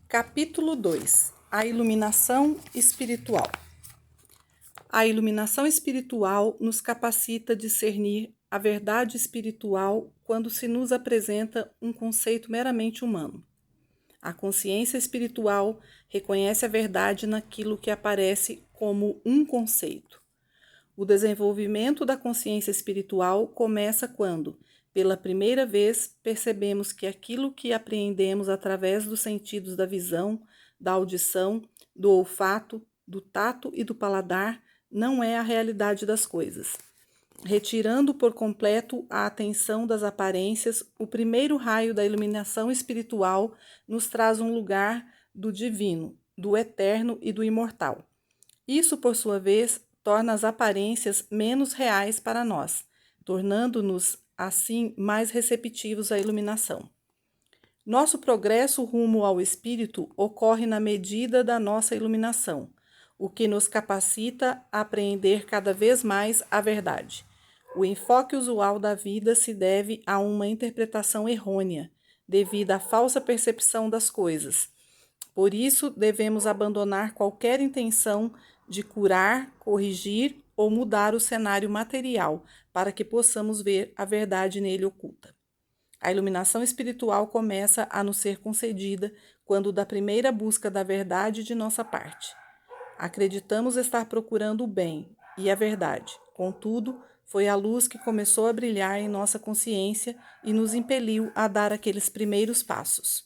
Capítulo 2. A iluminação espiritual. A iluminação espiritual nos capacita a discernir a verdade espiritual quando se nos apresenta um conceito meramente humano. A consciência espiritual reconhece a verdade naquilo que aparece como um conceito. O desenvolvimento da consciência espiritual começa quando, pela primeira vez, percebemos que aquilo que apreendemos através dos sentidos da visão, da audição, do olfato, do tato e do paladar não é a realidade das coisas. Retirando por completo a atenção das aparências, o primeiro raio da iluminação espiritual nos traz um lugar do divino, do eterno e do imortal. Isso, por sua vez, torna as aparências menos reais para nós, tornando-nos, assim, mais receptivos à iluminação. Nosso progresso rumo ao espírito ocorre na medida da nossa iluminação, o que nos capacita a apreender cada vez mais a verdade. O enfoque usual da vida se deve a uma interpretação errônea, devido à falsa percepção das coisas. Por isso, devemos abandonar qualquer intenção de curar, corrigir ou mudar o cenário material para que possamos ver a verdade nele oculta. A iluminação espiritual começa a nos ser concedida quando da primeira busca da verdade de nossa parte. Acreditamos estar procurando o bem e a verdade. Contudo, foi a luz que começou a brilhar em nossa consciência e nos impeliu a dar aqueles primeiros passos.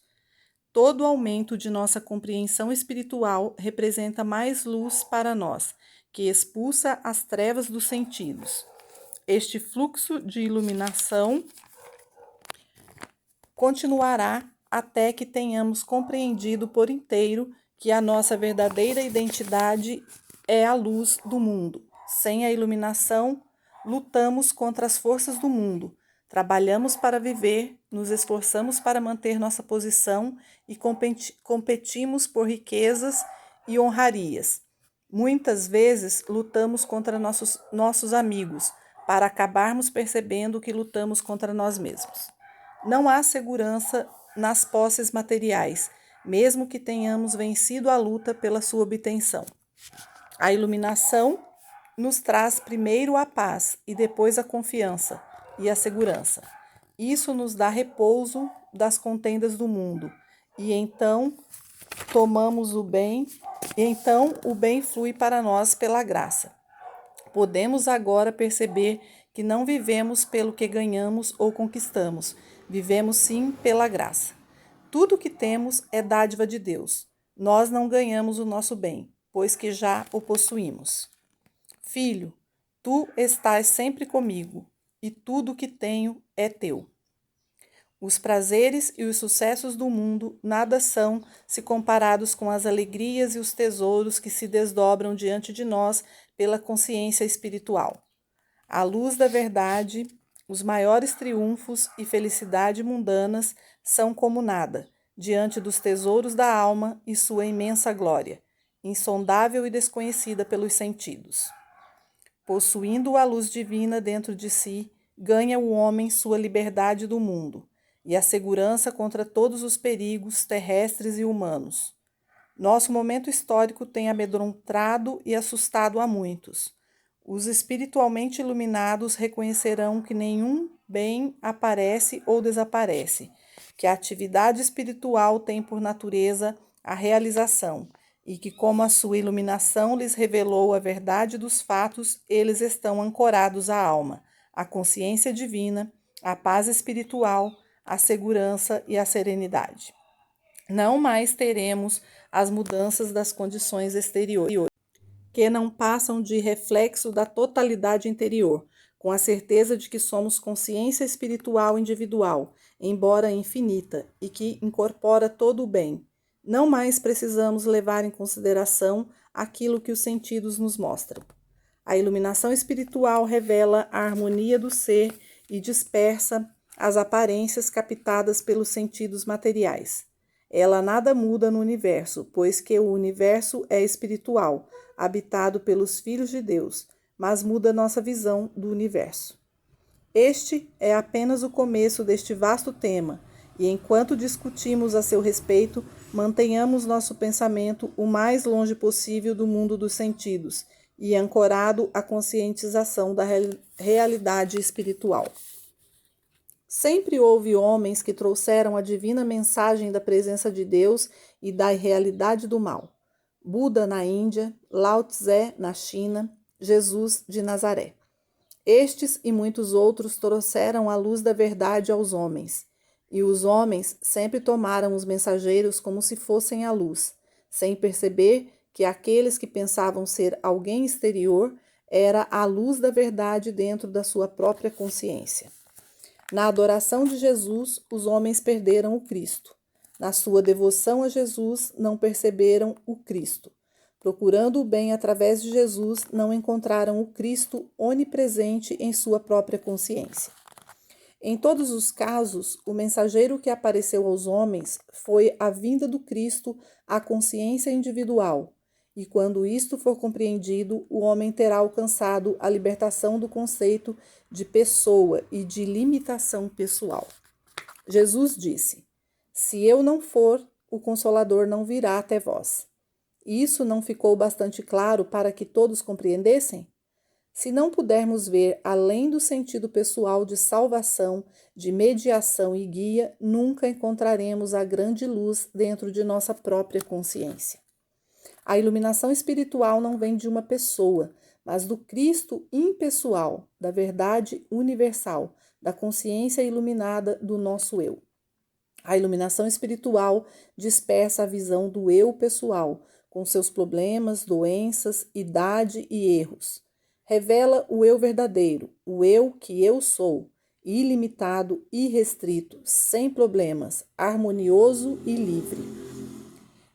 Todo aumento de nossa compreensão espiritual representa mais luz para nós, que expulsa as trevas dos sentidos. Este fluxo de iluminação continuará até que tenhamos compreendido por inteiro que a nossa verdadeira identidade é a luz do mundo. Sem a iluminação, lutamos contra as forças do mundo. Trabalhamos para viver, nos esforçamos para manter nossa posição e competimos por riquezas e honrarias. Muitas vezes lutamos contra nossos amigos, para acabarmos percebendo que lutamos contra nós mesmos. Não há segurança nas posses materiais, mesmo que tenhamos vencido a luta pela sua obtenção. A iluminação nos traz primeiro a paz e depois a confiança e a segurança. Isso nos dá repouso das contendas do mundo, e então tomamos o bem, o bem flui para nós pela graça. Podemos agora perceber que não vivemos pelo que ganhamos ou conquistamos, vivemos sim pela graça. Tudo o que temos é dádiva de Deus. Nós não ganhamos o nosso bem, pois que já o possuímos. Filho, tu estás sempre comigo, e tudo o que tenho é teu. Os prazeres e os sucessos do mundo nada são se comparados com as alegrias e os tesouros que se desdobram diante de nós pela consciência espiritual. À luz da verdade, os maiores triunfos e felicidade mundanas são como nada, diante dos tesouros da alma e sua imensa glória, insondável e desconhecida pelos sentidos. Possuindo a luz divina dentro de si, ganha o homem sua liberdade do mundo e a segurança contra todos os perigos terrestres e humanos. Nosso momento histórico tem amedrontado e assustado a muitos. Os espiritualmente iluminados reconhecerão que nenhum bem aparece ou desaparece, que a atividade espiritual tem por natureza a realização, e que, como a sua iluminação lhes revelou a verdade dos fatos, eles estão ancorados à alma, à consciência divina, à paz espiritual, à segurança e à serenidade. Não mais teremos as mudanças das condições exteriores, que não passam de reflexo da totalidade interior, com a certeza de que somos consciência espiritual individual, embora infinita, e que incorpora todo o bem. Não mais precisamos levar em consideração aquilo que os sentidos nos mostram. A iluminação espiritual revela a harmonia do ser e dispersa as aparências captadas pelos sentidos materiais. Ela nada muda no universo, pois que o universo é espiritual, habitado pelos filhos de Deus, mas muda nossa visão do universo. Este é apenas o começo deste vasto tema, e enquanto discutimos a seu respeito, mantenhamos nosso pensamento o mais longe possível do mundo dos sentidos e ancorado à conscientização da realidade espiritual. Sempre houve homens que trouxeram a divina mensagem da presença de Deus e da irrealidade do mal. Buda na Índia, Lao Tse na China, Jesus de Nazaré. Estes e muitos outros trouxeram a luz da verdade aos homens, e os homens sempre tomaram os mensageiros como se fossem a luz, sem perceber que aqueles que pensavam ser alguém exterior era a luz da verdade dentro da sua própria consciência. Na adoração de Jesus, os homens perderam o Cristo. Na sua devoção a Jesus, não perceberam o Cristo. Procurando o bem através de Jesus, não encontraram o Cristo onipresente em sua própria consciência. Em todos os casos, o mensageiro que apareceu aos homens foi a vinda do Cristo à consciência individual, e quando isto for compreendido, o homem terá alcançado a libertação do conceito de pessoa e de limitação pessoal. Jesus disse: "Se eu não for, o Consolador não virá até vós." Isso não ficou bastante claro para que todos compreendessem? Se não pudermos ver além do sentido pessoal de salvação, de mediação e guia, nunca encontraremos a grande luz dentro de nossa própria consciência. A iluminação espiritual não vem de uma pessoa, mas do Cristo impessoal, da verdade universal, da consciência iluminada do nosso eu. A iluminação espiritual dispersa a visão do eu pessoal, com seus problemas, doenças, idade e erros. Revela o eu verdadeiro, o eu que eu sou, ilimitado, irrestrito, sem problemas, harmonioso e livre.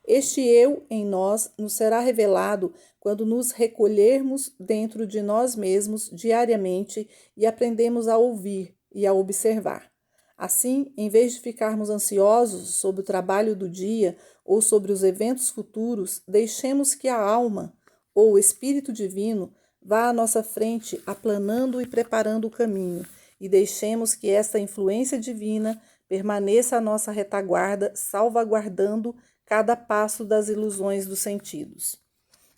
Este eu em nós nos será revelado quando nos recolhermos dentro de nós mesmos diariamente e aprendemos a ouvir e a observar. Assim, em vez de ficarmos ansiosos sobre o trabalho do dia ou sobre os eventos futuros, deixemos que a alma, ou o Espírito Divino, vá à nossa frente, aplanando e preparando o caminho, e deixemos que esta influência divina permaneça à nossa retaguarda, salvaguardando cada passo das ilusões dos sentidos.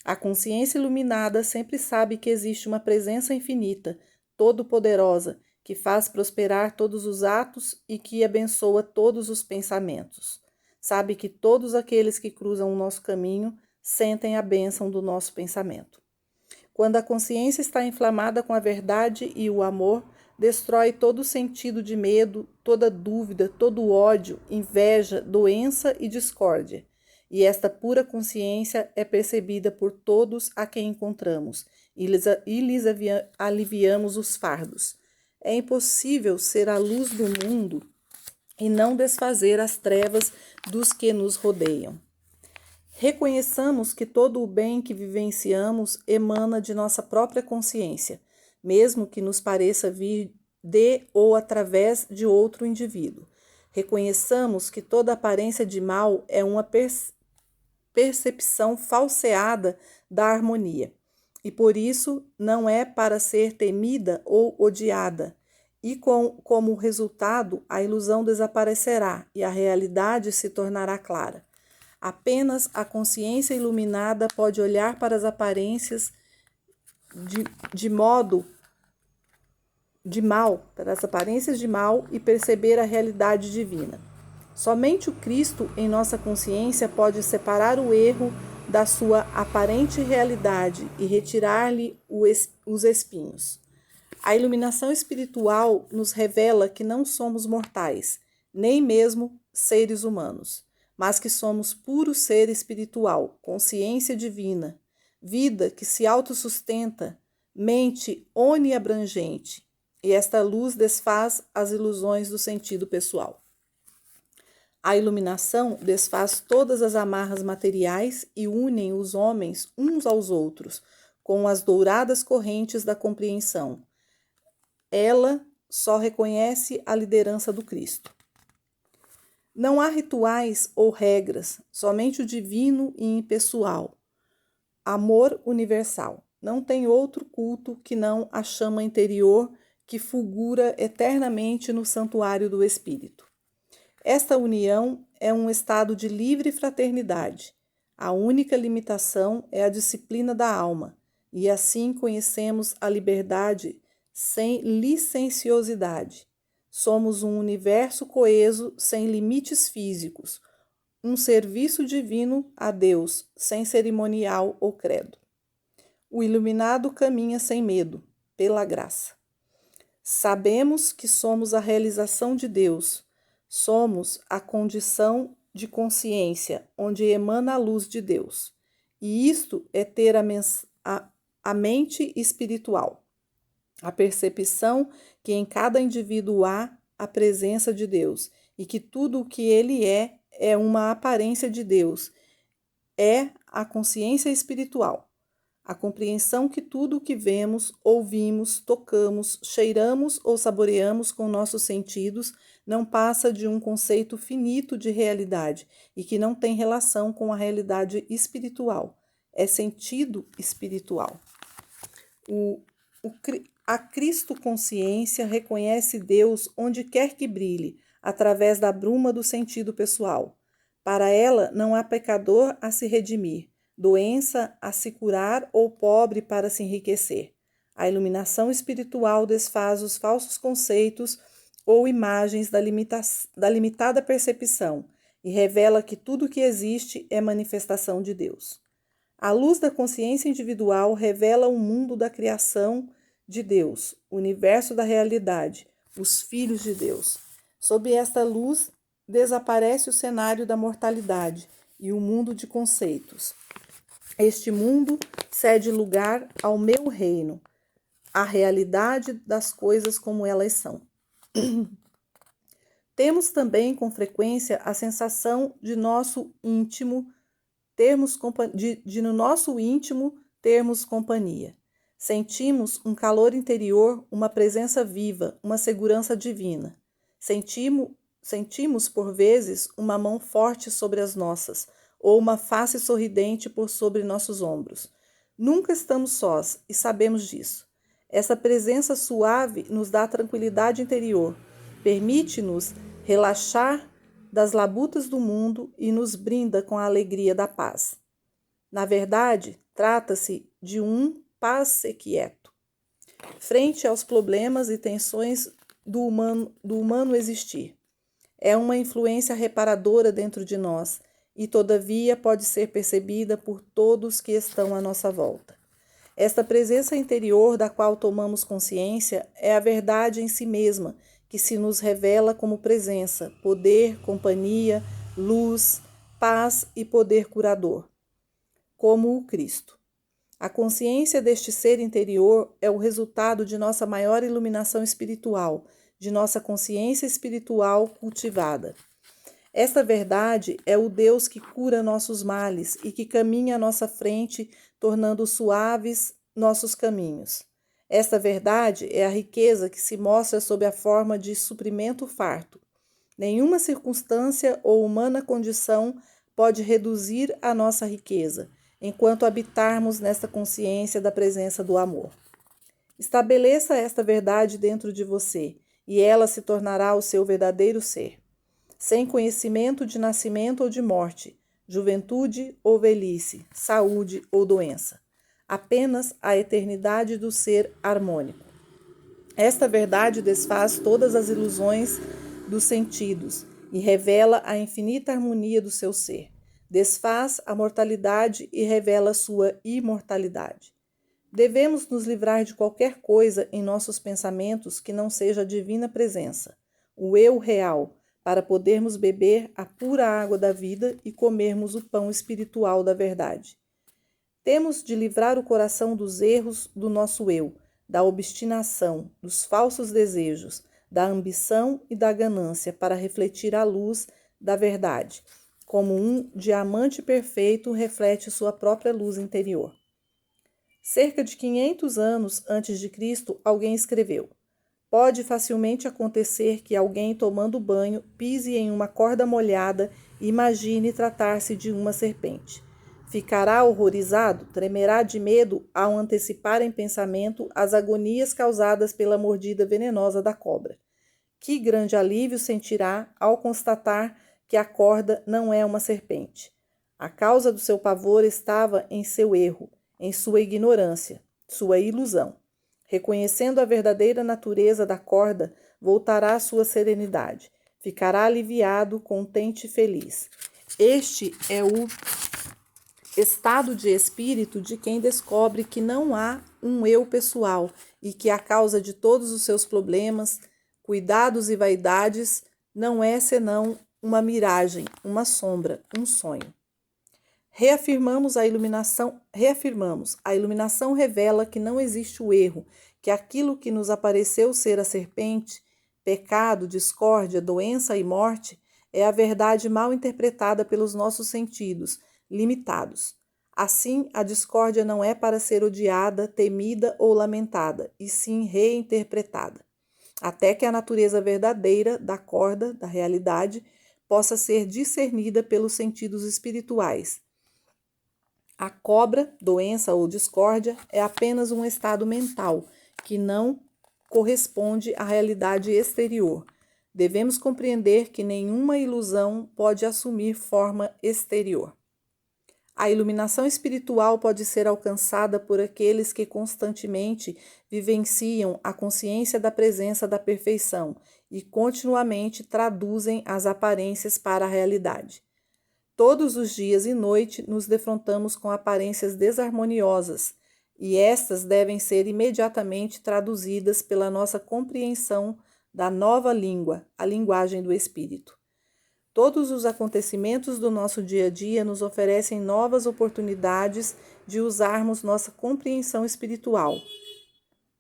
A consciência iluminada sempre sabe que existe uma presença infinita, todo-poderosa, que faz prosperar todos os atos e que abençoa todos os pensamentos. Sabe que todos aqueles que cruzam o nosso caminho sentem a bênção do nosso pensamento. Quando a consciência está inflamada com a verdade e o amor, destrói todo o sentido de medo, toda dúvida, todo ódio, inveja, doença e discórdia. E esta pura consciência é percebida por todos a quem encontramos, e lhes aliviamos os fardos. É impossível ser a luz do mundo e não desfazer as trevas dos que nos rodeiam. Reconheçamos que todo o bem que vivenciamos emana de nossa própria consciência, mesmo que nos pareça vir de ou através de outro indivíduo. Reconheçamos que toda aparência de mal é uma percepção falseada da harmonia, e por isso não é para ser temida ou odiada, e como resultado a ilusão desaparecerá e a realidade se tornará clara. Apenas a consciência iluminada pode olhar para as aparências de mal e perceber a realidade divina. Somente o Cristo em nossa consciência pode separar o erro da sua aparente realidade e retirar-lhe os espinhos. A iluminação espiritual nos revela que não somos mortais, nem mesmo seres humanos, mas que somos puro ser espiritual, consciência divina, vida que se autossustenta, mente oniabrangente, e esta luz desfaz as ilusões do sentido pessoal. A iluminação desfaz todas as amarras materiais e une os homens uns aos outros, com as douradas correntes da compreensão. Ela só reconhece a liderança do Cristo. Não há rituais ou regras, somente o divino e impessoal. Amor universal. Não tem outro culto que não a chama interior que fulgura eternamente no santuário do Espírito. Esta união é um estado de livre fraternidade. A única limitação é a disciplina da alma, e assim conhecemos a liberdade sem licenciosidade. Somos um universo coeso sem limites físicos, um serviço divino a Deus, sem cerimonial ou credo. O iluminado caminha sem medo, pela graça. Sabemos que somos a realização de Deus, somos a condição de consciência onde emana a luz de Deus. E isto é ter a mente espiritual, a percepção que em cada indivíduo há a presença de Deus e que tudo o que ele é uma aparência de Deus, é a consciência espiritual. A compreensão que tudo o que vemos, ouvimos, tocamos, cheiramos ou saboreamos com nossos sentidos não passa de um conceito finito de realidade e que não tem relação com a realidade espiritual. É sentido espiritual. A Cristo-consciência reconhece Deus onde quer que brilhe, através da bruma do sentido pessoal. Para ela, não há pecador a se redimir, doença a se curar ou pobre para se enriquecer. A iluminação espiritual desfaz os falsos conceitos ou imagens da limitada percepção e revela que tudo que existe é manifestação de Deus. A luz da consciência individual revela o mundo da criação de Deus, o universo da realidade, os filhos de Deus. Sob esta luz, desaparece o cenário da mortalidade e o mundo de conceitos. Este mundo cede lugar ao meu reino, a realidade das coisas como elas são. Temos também com frequência a sensação de no nosso íntimo termos companhia. Sentimos um calor interior, uma presença viva, uma segurança divina. Sentimos por vezes uma mão forte sobre as nossas, ou uma face sorridente por sobre nossos ombros. Nunca estamos sós e sabemos disso. Essa presença suave nos dá tranquilidade interior, permite-nos relaxar das labutas do mundo e nos brinda com a alegria da paz. Na verdade, trata-se de um passe quieto, frente aos problemas e tensões do humano existir. É uma influência reparadora dentro de nós e, todavia, pode ser percebida por todos que estão à nossa volta. Esta presença interior da qual tomamos consciência é a verdade em si mesma, que se nos revela como presença, poder, companhia, luz, paz e poder curador, como o Cristo. A consciência deste ser interior é o resultado de nossa maior iluminação espiritual, de nossa consciência espiritual cultivada. Esta verdade é o Deus que cura nossos males e que caminha à nossa frente, tornando suaves nossos caminhos. Esta verdade é a riqueza que se mostra sob a forma de suprimento farto. Nenhuma circunstância ou humana condição pode reduzir a nossa riqueza, enquanto habitarmos nesta consciência da presença do amor. Estabeleça esta verdade dentro de você, e ela se tornará o seu verdadeiro ser. Sem conhecimento de nascimento ou de morte, juventude ou velhice, saúde ou doença. Apenas a eternidade do ser harmônico. Esta verdade desfaz todas as ilusões dos sentidos e revela a infinita harmonia do seu ser. Desfaz a mortalidade e revela sua imortalidade. Devemos nos livrar de qualquer coisa em nossos pensamentos que não seja a divina presença, o eu real, para podermos beber a pura água da vida e comermos o pão espiritual da verdade. Temos de livrar o coração dos erros do nosso eu, da obstinação, dos falsos desejos, da ambição e da ganância para refletir a luz da verdade, como um diamante perfeito reflete sua própria luz interior. Cerca de 500 anos antes de Cristo, alguém escreveu: pode facilmente acontecer que alguém tomando banho pise em uma corda molhada e imagine tratar-se de uma serpente. Ficará horrorizado, tremerá de medo ao antecipar em pensamento as agonias causadas pela mordida venenosa da cobra. Que grande alívio sentirá ao constatar que a corda não é uma serpente. A causa do seu pavor estava em seu erro, em sua ignorância, sua ilusão. Reconhecendo a verdadeira natureza da corda, voltará à sua serenidade. Ficará aliviado, contente e feliz. Este é o estado de espírito de quem descobre que não há um eu pessoal e que a causa de todos os seus problemas, cuidados e vaidades não é senão uma miragem, uma sombra, um sonho. Reafirmamos, a iluminação revela que não existe o erro, que aquilo que nos apareceu ser a serpente, pecado, discórdia, doença e morte, é a verdade mal interpretada pelos nossos sentidos, limitados. Assim, a discórdia não é para ser odiada, temida ou lamentada, e sim reinterpretada, até que a natureza verdadeira da corda, da realidade, possa ser discernida pelos sentidos espirituais. A cobra, doença ou discórdia é apenas um estado mental que não corresponde à realidade exterior. Devemos compreender que nenhuma ilusão pode assumir forma exterior. A iluminação espiritual pode ser alcançada por aqueles que constantemente vivenciam a consciência da presença da perfeição e continuamente traduzem as aparências para a realidade. Todos os dias e noite nos defrontamos com aparências desarmoniosas, e estas devem ser imediatamente traduzidas pela nossa compreensão da nova língua, a linguagem do Espírito. Todos os acontecimentos do nosso dia a dia nos oferecem novas oportunidades de usarmos nossa compreensão espiritual,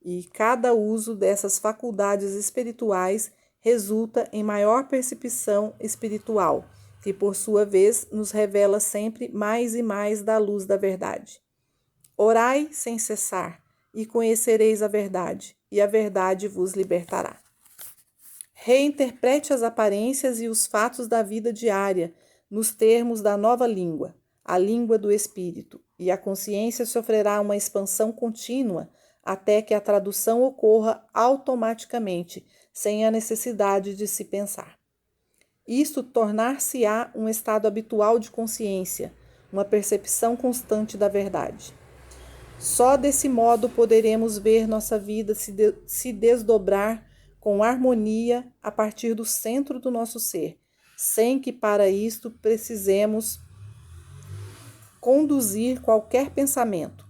e cada uso dessas faculdades espirituais resulta em maior percepção espiritual, que por sua vez nos revela sempre mais e mais da luz da verdade. Orai sem cessar, e conhecereis a verdade, e a verdade vos libertará. Reinterprete as aparências e os fatos da vida diária nos termos da nova língua, a língua do Espírito, e a consciência sofrerá uma expansão contínua até que a tradução ocorra automaticamente, sem a necessidade de se pensar. Isto tornar-se-á um estado habitual de consciência, uma percepção constante da verdade. Só desse modo poderemos ver nossa vida se desdobrar com harmonia a partir do centro do nosso ser, sem que para isto precisemos conduzir qualquer pensamento.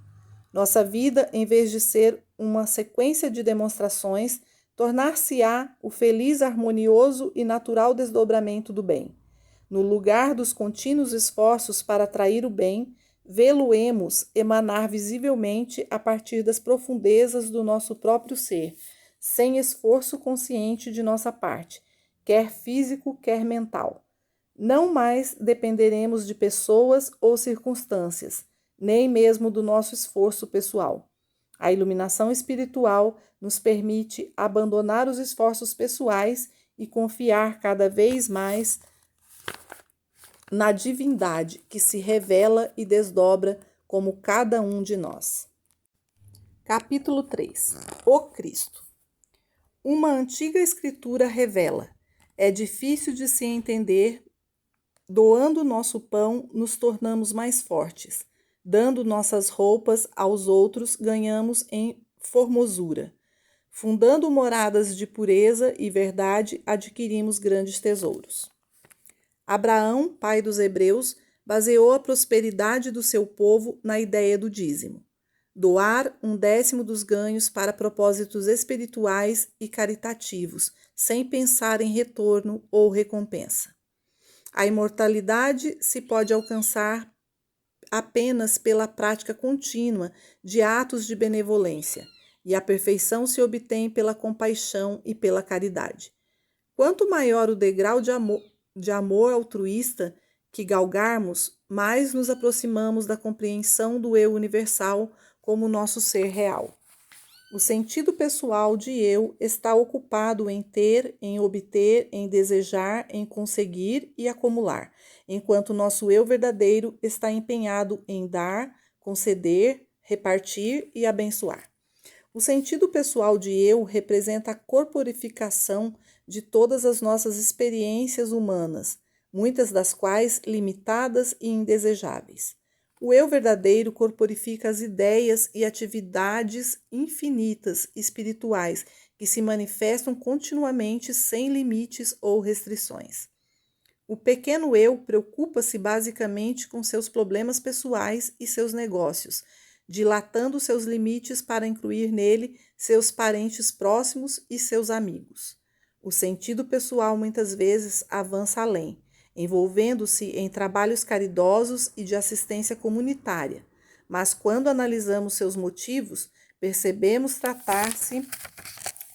Nossa vida, em vez de ser uma sequência de demonstrações, tornar-se-á o feliz, harmonioso e natural desdobramento do bem. No lugar dos contínuos esforços para atrair o bem, vê-lo-emos emanar visivelmente a partir das profundezas do nosso próprio ser, sem esforço consciente de nossa parte, quer físico, quer mental. Não mais dependeremos de pessoas ou circunstâncias, nem mesmo do nosso esforço pessoal. A iluminação espiritual nos permite abandonar os esforços pessoais e confiar cada vez mais na divindade que se revela e desdobra como cada um de nós. Capítulo 3. O Cristo. Uma antiga escritura revela: é difícil de se entender, doando nosso pão, nos tornamos mais fortes. Dando nossas roupas aos outros, ganhamos em formosura. Fundando moradas de pureza e verdade, adquirimos grandes tesouros. Abraão, pai dos hebreus, baseou a prosperidade do seu povo na ideia do dízimo. Doar 1/10 dos ganhos para propósitos espirituais e caritativos, sem pensar em retorno ou recompensa. A imortalidade se pode alcançar apenas pela prática contínua de atos de benevolência, e a perfeição se obtém pela compaixão e pela caridade. Quanto maior o degrau de amor altruísta que galgarmos, mais nos aproximamos da compreensão do eu universal como nosso ser real. O sentido pessoal de eu está ocupado em ter, em obter, em desejar, em conseguir e acumular, enquanto nosso eu verdadeiro está empenhado em dar, conceder, repartir e abençoar. O sentido pessoal de eu representa a corporificação de todas as nossas experiências humanas, muitas das quais limitadas e indesejáveis. O eu verdadeiro corporifica as ideias e atividades infinitas espirituais que se manifestam continuamente sem limites ou restrições. O pequeno eu preocupa-se basicamente com seus problemas pessoais e seus negócios, dilatando seus limites para incluir nele seus parentes próximos e seus amigos. O sentido pessoal muitas vezes avança além, envolvendo-se em trabalhos caridosos e de assistência comunitária, mas quando analisamos seus motivos, percebemos tratar-se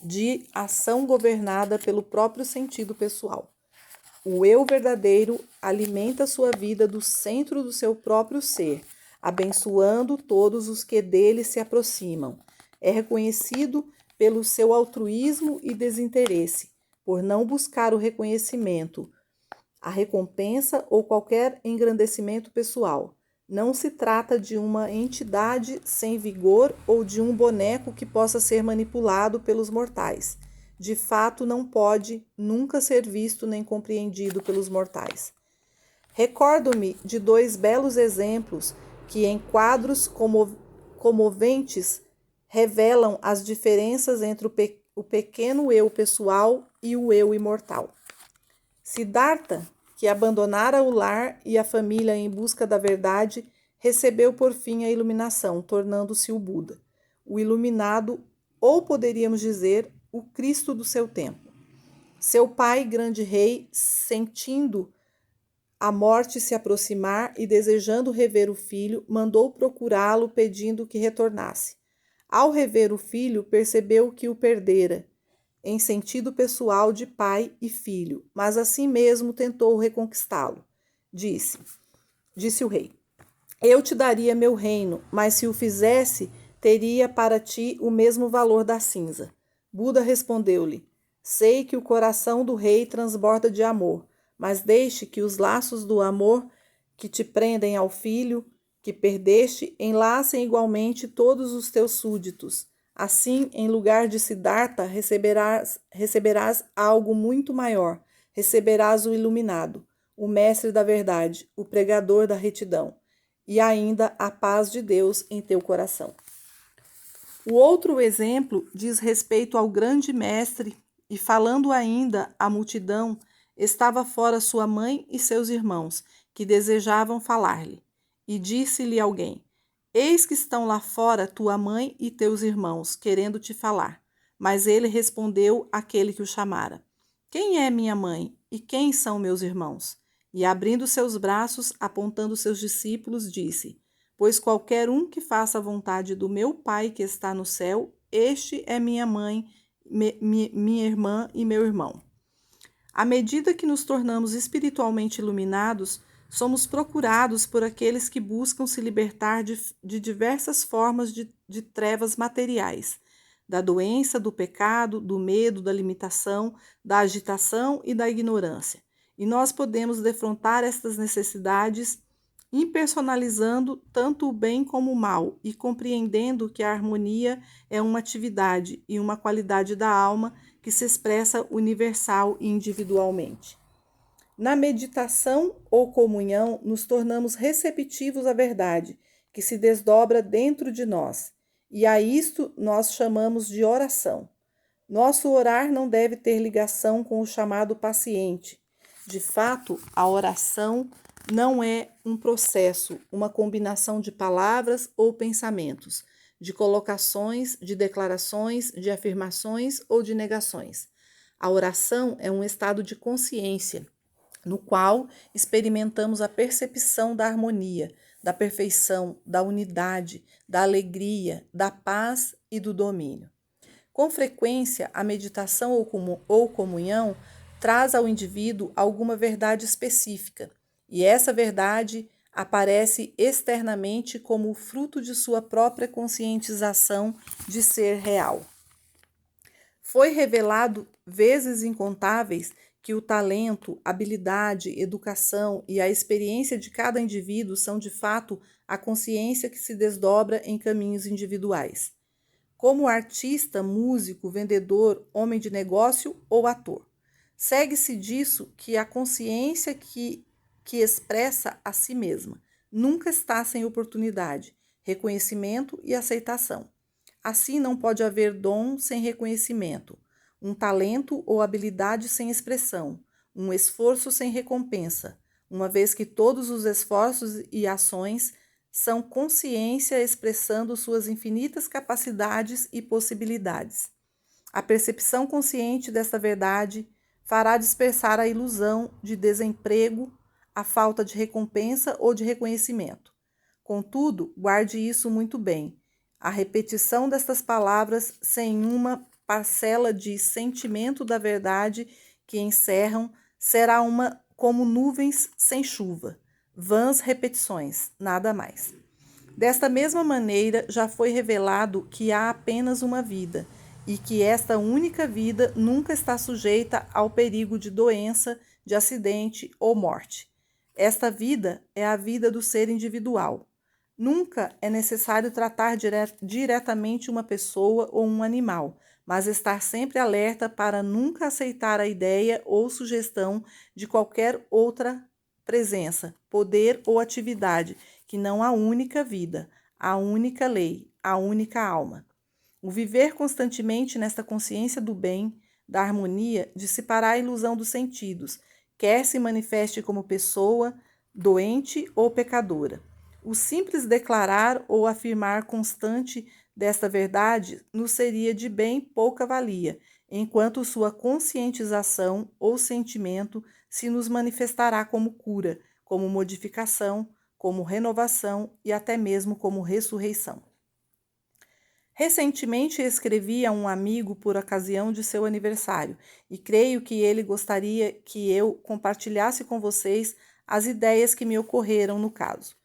de ação governada pelo próprio sentido pessoal. O eu verdadeiro alimenta sua vida do centro do seu próprio ser, abençoando todos os que dele se aproximam. É reconhecido pelo seu altruísmo e desinteresse, por não buscar o reconhecimento, a recompensa ou qualquer engrandecimento pessoal. Não se trata de uma entidade sem vigor ou de um boneco que possa ser manipulado pelos mortais. De fato, não pode nunca ser visto nem compreendido pelos mortais. Recordo-me de dois belos exemplos que, em quadros comoventes, revelam as diferenças entre o pequeno eu pessoal e o eu imortal. Siddhartha, que abandonara o lar e a família em busca da verdade, recebeu por fim a iluminação, tornando-se o Buda, o iluminado, ou poderíamos dizer, o Cristo do seu tempo. Seu pai, grande rei, sentindo a morte se aproximar e desejando rever o filho, mandou procurá-lo pedindo que retornasse. Ao rever o filho, percebeu que o perdera, em sentido pessoal de pai e filho, mas assim mesmo tentou reconquistá-lo. Disse o rei: eu te daria meu reino, mas se o fizesse, teria para ti o mesmo valor da cinza. Buda respondeu-lhe: sei que o coração do rei transborda de amor, mas deixe que os laços do amor que te prendem ao filho que perdeste enlacem igualmente todos os teus súditos. Assim, em lugar de Siddhartha, receberás algo muito maior. Receberás o iluminado, o mestre da verdade, o pregador da retidão, e ainda a paz de Deus em teu coração. O outro exemplo diz respeito ao grande mestre, e falando ainda à multidão, estava fora sua mãe e seus irmãos, que desejavam falar-lhe. E disse-lhe alguém: eis que estão lá fora tua mãe e teus irmãos, querendo te falar. Mas ele respondeu àquele que o chamara: quem é minha mãe e quem são meus irmãos? E abrindo seus braços, apontando seus discípulos, disse: pois qualquer um que faça a vontade do meu Pai que está no céu, este é minha mãe, minha irmã e meu irmão. À medida que nos tornamos espiritualmente iluminados, somos procurados por aqueles que buscam se libertar de diversas formas de trevas materiais, da doença, do pecado, do medo, da limitação, da agitação e da ignorância. E nós podemos defrontar estas necessidades impersonalizando tanto o bem como o mal e compreendendo que a harmonia é uma atividade e uma qualidade da alma que se expressa universal e individualmente. Na meditação ou comunhão, nos tornamos receptivos à verdade, que se desdobra dentro de nós, e a isto nós chamamos de oração. Nosso orar não deve ter ligação com o chamado paciente. De fato, a oração não é um processo, uma combinação de palavras ou pensamentos, de colocações, de declarações, de afirmações ou de negações. A oração é um estado de consciência, no qual experimentamos a percepção da harmonia, da perfeição, da unidade, da alegria, da paz e do domínio. Com frequência, a meditação ou comunhão traz ao indivíduo alguma verdade específica, e essa verdade aparece externamente como o fruto de sua própria conscientização de ser real. Foi revelado vezes incontáveis que o talento, habilidade, educação e a experiência de cada indivíduo são de fato a consciência que se desdobra em caminhos individuais. Como artista, músico, vendedor, homem de negócio ou ator. Segue-se disso que a consciência que expressa a si mesma nunca está sem oportunidade, reconhecimento e aceitação. Assim, não pode haver dom sem reconhecimento, um talento ou habilidade sem expressão, um esforço sem recompensa, uma vez que todos os esforços e ações são consciência expressando suas infinitas capacidades e possibilidades. A percepção consciente desta verdade fará dispersar a ilusão de desemprego, a falta de recompensa ou de reconhecimento. Contudo, guarde isso muito bem. A repetição destas palavras sem uma parcela de sentimento da verdade que encerram será uma como nuvens sem chuva, vãs repetições, nada mais. Desta mesma maneira, já foi revelado que há apenas uma vida e que esta única vida nunca está sujeita ao perigo de doença, de acidente ou morte. Esta vida é a vida do ser individual. Nunca é necessário tratar diretamente uma pessoa ou um animal, mas estar sempre alerta para nunca aceitar a ideia ou sugestão de qualquer outra presença, poder ou atividade, que não a única vida, a única lei, a única alma. O viver constantemente nesta consciência do bem, da harmonia, dissipará a ilusão dos sentidos, quer se manifeste como pessoa, doente ou pecadora. O simples declarar ou afirmar constante desta verdade nos seria de bem pouca valia, enquanto sua conscientização ou sentimento se nos manifestará como cura, como modificação, como renovação e até mesmo como ressurreição. Recentemente escrevi a um amigo por ocasião de seu aniversário e creio que ele gostaria que eu compartilhasse com vocês as ideias que me ocorreram no caso.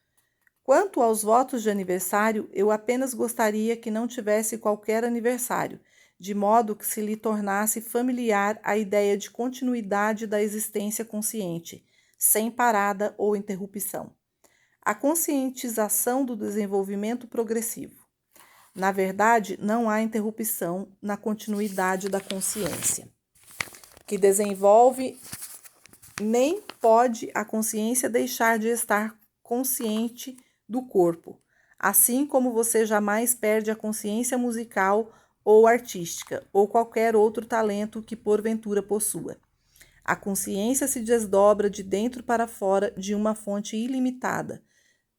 Quanto aos votos de aniversário, eu apenas gostaria que não tivesse qualquer aniversário, de modo que se lhe tornasse familiar a ideia de continuidade da existência consciente, sem parada ou interrupção. A conscientização do desenvolvimento progressivo. Na verdade, não há interrupção na continuidade da consciência, que desenvolve, nem pode a consciência deixar de estar consciente do corpo, assim como você jamais perde a consciência musical ou artística, ou qualquer outro talento que porventura possua. A consciência se desdobra de dentro para fora de uma fonte ilimitada,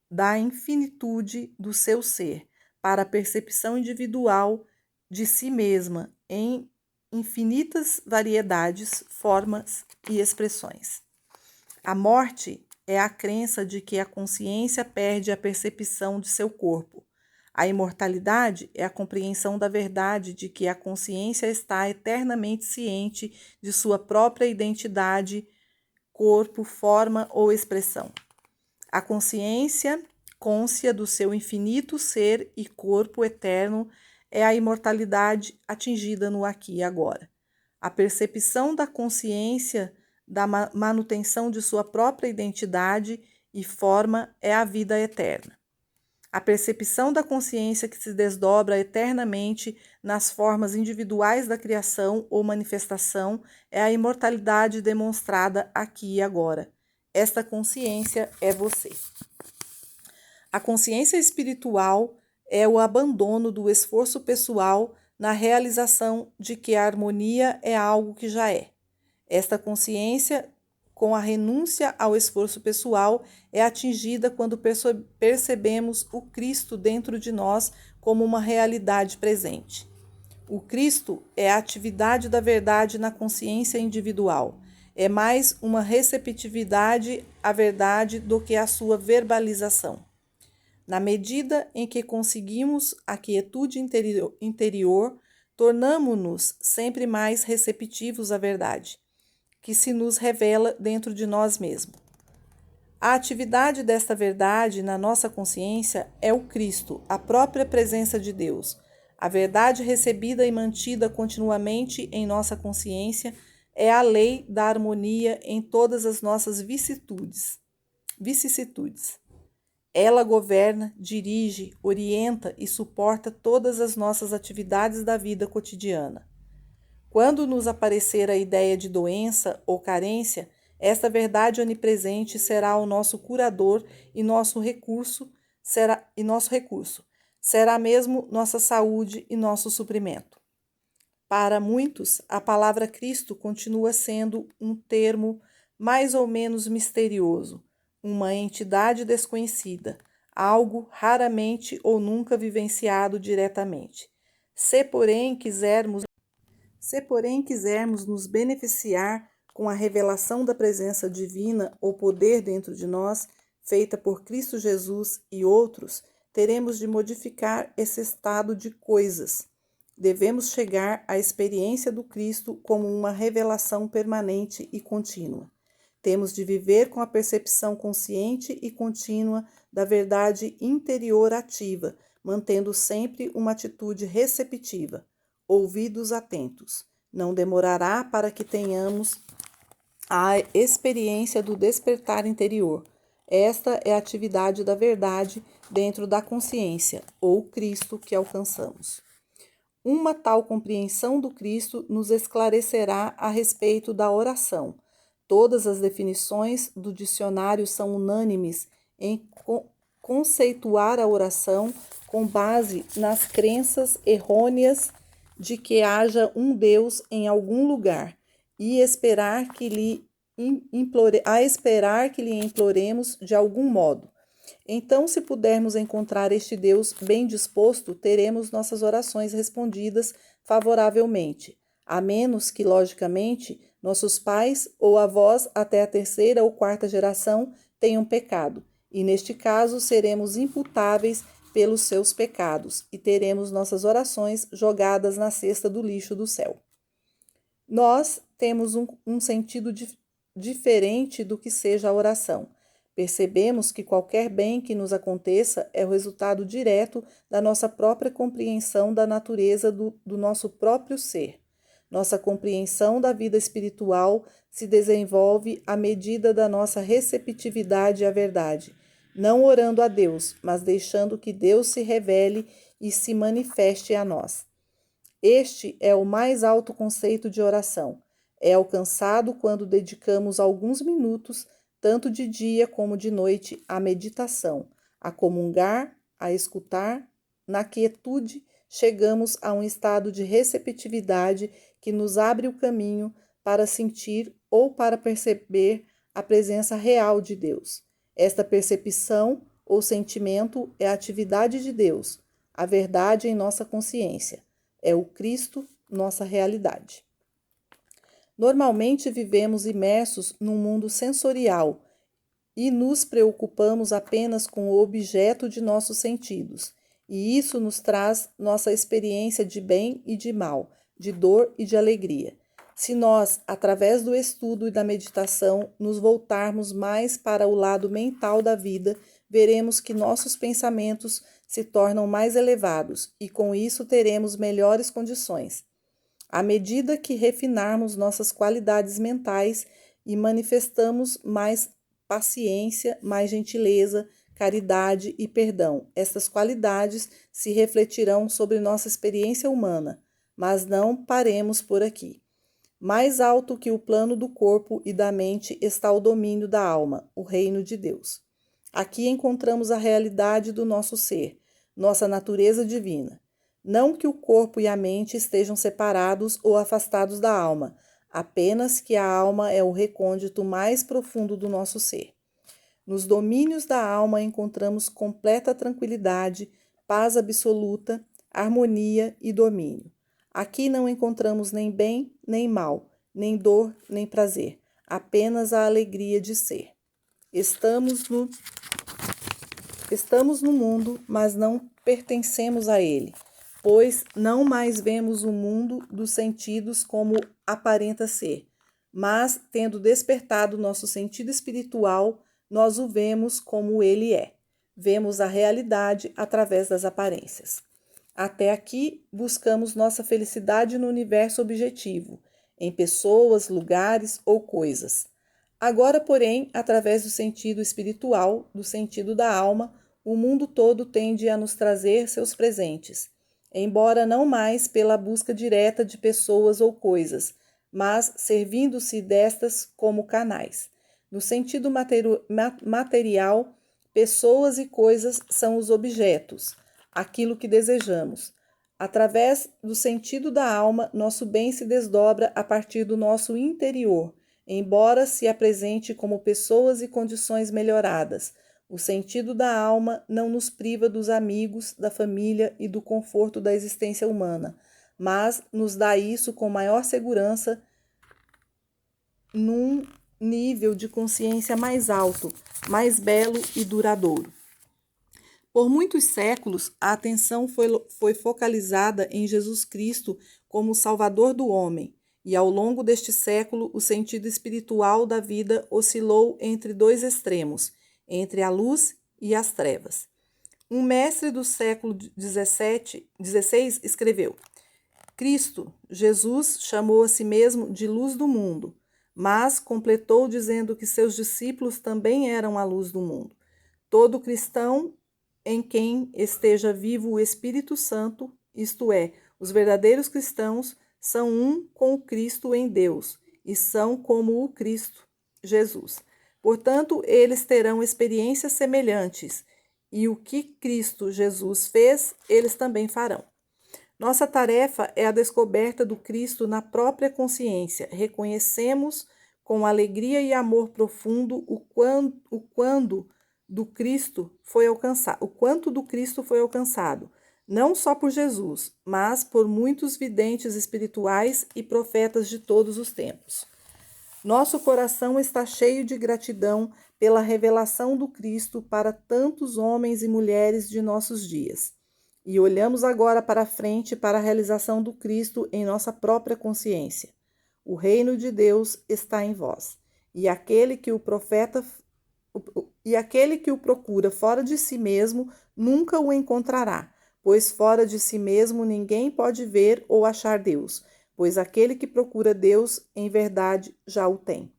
da infinitude do seu ser, para a percepção individual de si mesma em infinitas variedades, formas e expressões. A morte é a crença de que a consciência perde a percepção de seu corpo. A imortalidade é a compreensão da verdade de que a consciência está eternamente ciente de sua própria identidade, corpo, forma ou expressão. A consciência, cônscia do seu infinito ser e corpo eterno, é a imortalidade atingida no aqui e agora. A percepção da consciência da manutenção de sua própria identidade e forma é a vida eterna. A percepção da consciência que se desdobra eternamente nas formas individuais da criação ou manifestação é a imortalidade demonstrada aqui e agora. Esta consciência é você. A consciência espiritual é o abandono do esforço pessoal na realização de que a harmonia é algo que já é. Esta consciência, com a renúncia ao esforço pessoal, é atingida quando percebemos o Cristo dentro de nós como uma realidade presente. O Cristo é a atividade da verdade na consciência individual. É mais uma receptividade à verdade do que a sua verbalização. Na medida em que conseguimos a quietude interior, tornamo-nos sempre mais receptivos à verdade, que se nos revela dentro de nós mesmos. A atividade desta verdade na nossa consciência é o Cristo, a própria presença de Deus. A verdade recebida e mantida continuamente em nossa consciência é a lei da harmonia em todas as nossas vicissitudes. Ela governa, dirige, orienta e suporta todas as nossas atividades da vida cotidiana. Quando nos aparecer a ideia de doença ou carência, esta verdade onipresente será o nosso curador e nosso recurso. Será mesmo nossa saúde e nosso suprimento. Para muitos, a palavra Cristo continua sendo um termo mais ou menos misterioso, uma entidade desconhecida, algo raramente ou nunca vivenciado diretamente. Se, porém, quisermos nos beneficiar com a revelação da presença divina ou poder dentro de nós, feita por Cristo Jesus e outros, teremos de modificar esse estado de coisas. Devemos chegar à experiência do Cristo como uma revelação permanente e contínua. Temos de viver com a percepção consciente e contínua da verdade interior ativa, mantendo sempre uma atitude receptiva, ouvidos atentos. Não demorará para que tenhamos a experiência do despertar interior. Esta é a atividade da verdade dentro da consciência, ou Cristo que alcançamos. Uma tal compreensão do Cristo nos esclarecerá a respeito da oração. Todas as definições do dicionário são unânimes em conceituar a oração com base nas crenças errôneas de que haja um Deus em algum lugar e esperar que lhe imploremos de algum modo. Então, se pudermos encontrar este Deus bem disposto, teremos nossas orações respondidas favoravelmente, a menos que, logicamente, nossos pais ou avós até a terceira ou quarta geração tenham pecado, e neste caso seremos imputáveis pelos seus pecados e teremos nossas orações jogadas na cesta do lixo do céu. Nós temos um sentido diferente do que seja a oração. Percebemos que qualquer bem que nos aconteça é o resultado direto da nossa própria compreensão da natureza do nosso próprio ser. Nossa compreensão da vida espiritual se desenvolve à medida da nossa receptividade à verdade, não orando a Deus, mas deixando que Deus se revele e se manifeste a nós. Este é o mais alto conceito de oração. É alcançado quando dedicamos alguns minutos, tanto de dia como de noite, à meditação, a comungar, a escutar. Na quietude, chegamos a um estado de receptividade que nos abre o caminho para sentir ou para perceber a presença real de Deus. Esta percepção ou sentimento é a atividade de Deus, a verdade em nossa consciência. É o Cristo, nossa realidade. Normalmente vivemos imersos num mundo sensorial e nos preocupamos apenas com o objeto de nossos sentidos, e isso nos traz nossa experiência de bem e de mal, de dor e de alegria. Se nós, através do estudo e da meditação, nos voltarmos mais para o lado mental da vida, veremos que nossos pensamentos se tornam mais elevados e com isso teremos melhores condições. À medida que refinarmos nossas qualidades mentais e manifestamos mais paciência, mais gentileza, caridade e perdão, estas qualidades se refletirão sobre nossa experiência humana, mas não paremos por aqui. Mais alto que o plano do corpo e da mente está o domínio da alma, o reino de Deus. Aqui encontramos a realidade do nosso ser, nossa natureza divina. Não que o corpo e a mente estejam separados ou afastados da alma, apenas que a alma é o recôndito mais profundo do nosso ser. Nos domínios da alma encontramos completa tranquilidade, paz absoluta, harmonia e domínio. Aqui não encontramos nem bem, nem mal, nem dor, nem prazer, apenas a alegria de ser. Estamos no mundo, mas não pertencemos a ele, pois não mais vemos o mundo dos sentidos como aparenta ser, mas, tendo despertado nosso sentido espiritual, nós o vemos como ele é. Vemos a realidade através das aparências. Até aqui, buscamos nossa felicidade no universo objetivo, em pessoas, lugares ou coisas. Agora, porém, através do sentido espiritual, do sentido da alma, o mundo todo tende a nos trazer seus presentes. embora não mais pela busca direta de pessoas ou coisas, mas servindo-se destas como canais. No sentido material, pessoas e coisas são os objetos, aquilo que desejamos. Através do sentido da alma, nosso bem se desdobra a partir do nosso interior, embora se apresente como pessoas e condições melhoradas. O sentido da alma não nos priva dos amigos, da família e do conforto da existência humana, mas nos dá isso com maior segurança num nível de consciência mais alto, mais belo e duradouro. Por muitos séculos, a atenção foi focalizada em Jesus Cristo como o Salvador do homem, e ao longo deste século, o sentido espiritual da vida oscilou entre dois extremos, entre a luz e as trevas. Um mestre do século XVI escreveu: Cristo, Jesus, chamou a si mesmo de luz do mundo, mas completou dizendo que seus discípulos também eram a luz do mundo. Todo cristão em quem esteja vivo o Espírito Santo, isto é, os verdadeiros cristãos, são um com o Cristo em Deus e são como o Cristo, Jesus. Portanto, eles terão experiências semelhantes e o que Cristo Jesus fez, eles também farão. Nossa tarefa é a descoberta do Cristo na própria consciência. Reconhecemos com alegria e amor profundo o quanto do Cristo foi alcançado, não só por Jesus, mas por muitos videntes espirituais e profetas de todos os tempos. Nosso coração está cheio de gratidão pela revelação do Cristo para tantos homens e mulheres de nossos dias. E olhamos agora para frente para a realização do Cristo em nossa própria consciência. O reino de Deus está em vós, e aquele que o procura fora de si mesmo nunca o encontrará, pois fora de si mesmo ninguém pode ver ou achar Deus, pois aquele que procura Deus em verdade já o tem.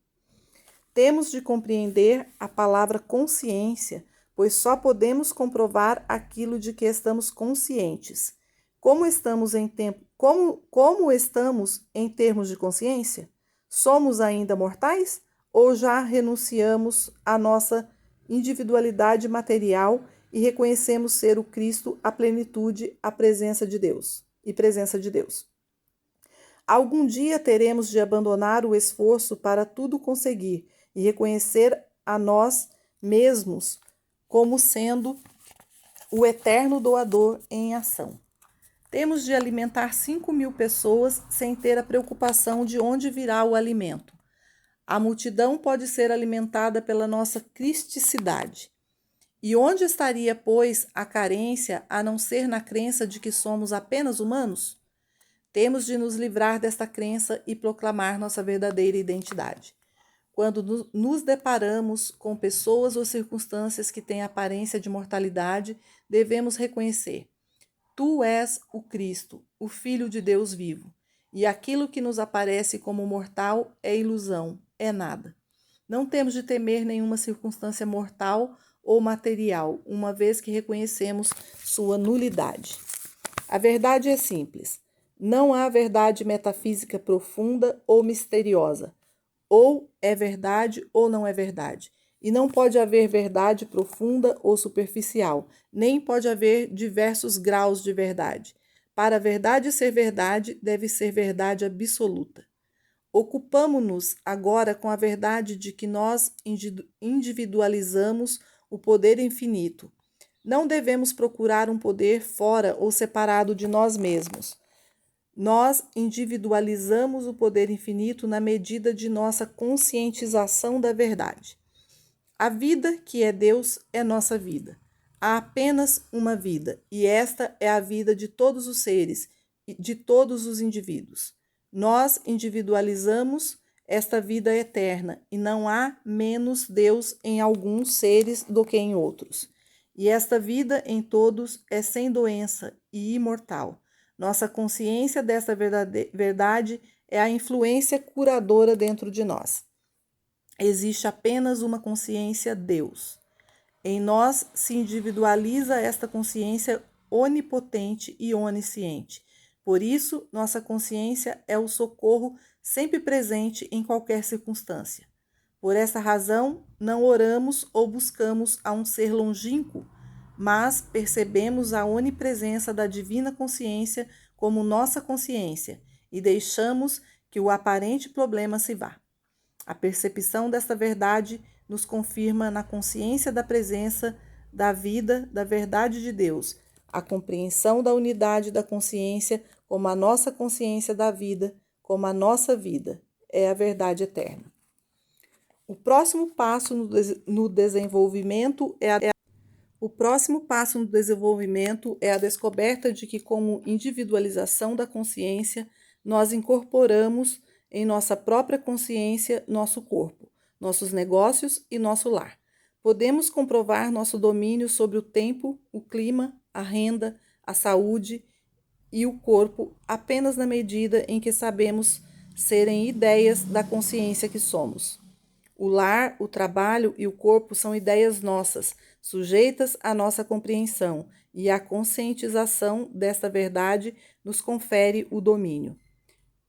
Temos de compreender a palavra consciência, pois só podemos comprovar aquilo de que estamos conscientes. Como estamos em termos de consciência? Somos ainda mortais ou já renunciamos à nossa individualidade material e reconhecemos ser o Cristo a plenitude, a presença de Deus e presença de Deus? Algum dia teremos de abandonar o esforço para tudo conseguir e reconhecer a nós mesmos como sendo o eterno doador em ação. Temos de alimentar 5.000 pessoas sem ter a preocupação de onde virá o alimento. A multidão pode ser alimentada pela nossa cristicidade. E onde estaria, pois, a carência, a não ser na crença de que somos apenas humanos? Temos de nos livrar desta crença e proclamar nossa verdadeira identidade. Quando nos deparamos com pessoas ou circunstâncias que têm aparência de mortalidade, devemos reconhecer: Tu és o Cristo, o Filho de Deus vivo, e aquilo que nos aparece como mortal é ilusão, é nada. Não temos de temer nenhuma circunstância mortal ou material, uma vez que reconhecemos sua nulidade. A verdade é simples. Não há verdade metafísica profunda ou misteriosa. Ou é verdade ou não é verdade. E não pode haver verdade profunda ou superficial, nem pode haver diversos graus de verdade. Para a verdade ser verdade, deve ser verdade absoluta. Ocupamo-nos agora com a verdade de que nós individualizamos o poder infinito. Não devemos procurar um poder fora ou separado de nós mesmos. Nós individualizamos o poder infinito na medida de nossa conscientização da verdade. A vida, que é Deus, é nossa vida. Há apenas uma vida, e esta é a vida de todos os seres, de todos os indivíduos. Nós individualizamos esta vida eterna, e não há menos Deus em alguns seres do que em outros. E esta vida em todos é sem doença e imortal. Nossa consciência dessa verdade é a influência curadora dentro de nós. Existe apenas uma consciência Deus. Em nós se individualiza esta consciência onipotente e onisciente. Por isso, nossa consciência é o socorro sempre presente em qualquer circunstância. Por essa razão, não oramos ou buscamos a um ser longínquo, mas percebemos a onipresença da divina consciência como nossa consciência e deixamos que o aparente problema se vá. A percepção desta verdade nos confirma na consciência da presença da vida, da verdade de Deus, a compreensão da unidade da consciência como a nossa consciência da vida, como a nossa vida, é a verdade eterna. O próximo passo no desenvolvimento é a descoberta de que, como individualização da consciência, nós incorporamos em nossa própria consciência nosso corpo, nossos negócios e nosso lar. Podemos comprovar nosso domínio sobre o tempo, o clima, a renda, a saúde e o corpo apenas na medida em que sabemos serem ideias da consciência que somos. O lar, o trabalho e o corpo são ideias nossas, sujeitas à nossa compreensão, e a conscientização desta verdade nos confere o domínio.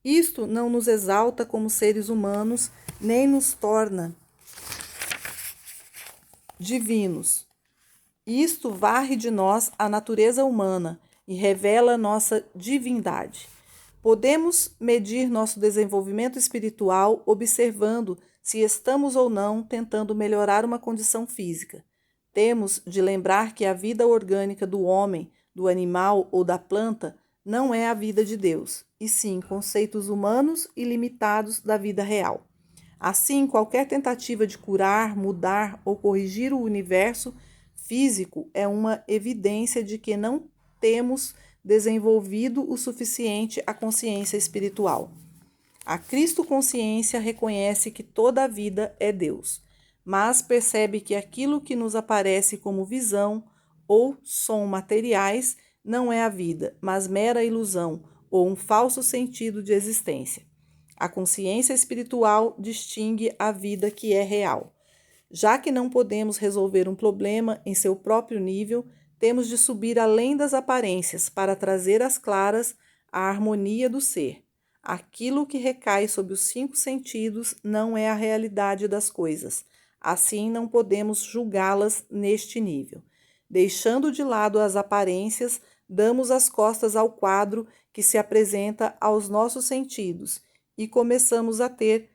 Isto não nos exalta como seres humanos, nem nos torna divinos. Isto varre de nós a natureza humana e revela nossa divindade. Podemos medir nosso desenvolvimento espiritual observando se estamos ou não tentando melhorar uma condição física. Temos de lembrar que a vida orgânica do homem, do animal ou da planta não é a vida de Deus, e sim conceitos humanos e limitados da vida real. Assim, qualquer tentativa de curar, mudar ou corrigir o universo físico é uma evidência de que não temos desenvolvido o suficiente a consciência espiritual. A Cristo-consciência reconhece que toda a vida é Deus, mas percebe que aquilo que nos aparece como visão ou som materiais não é a vida, mas mera ilusão ou um falso sentido de existência. A consciência espiritual distingue a vida que é real. Já que não podemos resolver um problema em seu próprio nível, temos de subir além das aparências para trazer às claras a harmonia do ser. Aquilo que recai sob os 5 sentidos não é a realidade das coisas. Assim, não podemos julgá-las neste nível. Deixando de lado as aparências, damos as costas ao quadro que se apresenta aos nossos sentidos e começamos a ter